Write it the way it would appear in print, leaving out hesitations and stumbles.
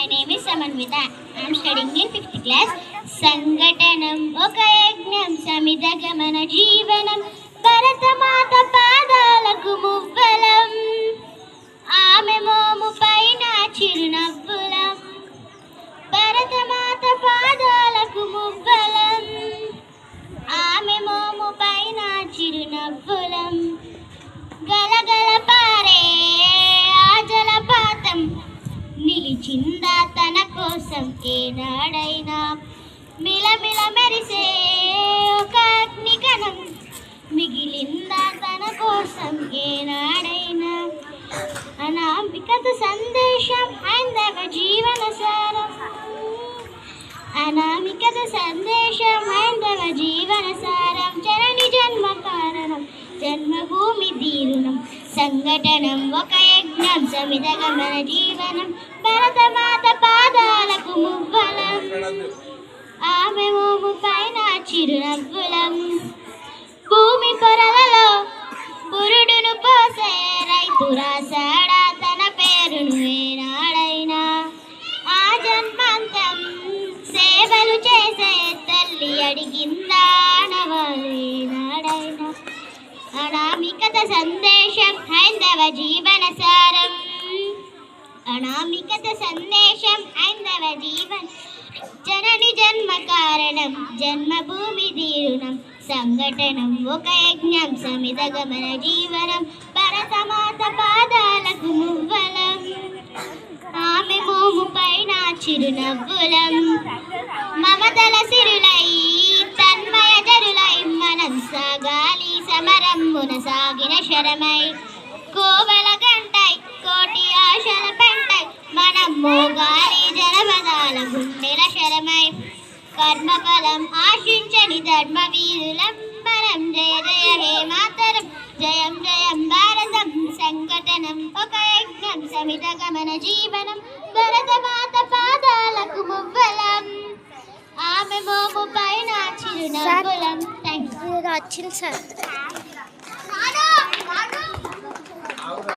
My name is Samanvita. I am studying in 5th class. సంఘటనం ఒక యజ్ఞం సమిధగమన జీవనం భరతమాత పాదాలకు మువ్వలం ఆమె మోము పైన చిరునవ్వులం భరతమాత పాదాలకు మువ్వలం ఆమె మోము పైన చిరునవ్వులం గలగల పారే ఆ జలపాతం నిలిచిందా తన కోసం ఏనాడైనా మిలమిల మెరిసే ఒక అగ్నికణం మిగిలిందా తన కోసం ఏనాడైనా అనామికత సందేశం హైందవ జీవన సారం అనామికత సందేశం హైందవ జీవన సారం జనని జన్మ కారణం జన్మభూమి దీరుణం సంఘటనం ఒక యజ్ఞం సమిధగమన జీవనం భరతమాత పాదాలకు మువ్వలం ఆమె మోము పైన చిరునవ్వులం భూమి పొరలలో పురుడును పోసే రైతు రాసాడా తన పేరును ఏనాడైనా ఆ జన్మాంతం సేవలు చేసే తల్లి అడిగిందా నవాలు ఏనాడైనా అనామికత సందేశం హైందవ జీవన సారం అనామికత సందేశం హైందవ జీవన జనని జన్మ కారణం జన్మభూమి దీరుణం సంఘటనం ఒక యజ్ఞం సమిధగమన జీవనం భరతమాత పాదాలకు మువ్వలం ఆమె మోము పైన చిరునవ్వులం మమతల సిరులై తన్మయ జరులై మనం సాగాలి సమరమ్మున సాగిన శరమై కోవల గంటై కోటి ఆశల పెంటై మనం మోగాలి జనపదాల గుండెల శరమై కర్మఫలం ఆశించని ధర్మ వీరులం మనం జయ జయ హే మాతరం జయం జయం భారతం సంఘటనం ఒక యజ్ఞం సమిధగమన జీవనం భరతమాత పాదాలకు మువ్వలం ఆమె మోము పైన చిరునవ్వులం. Thank you. వచ్చింది సార్.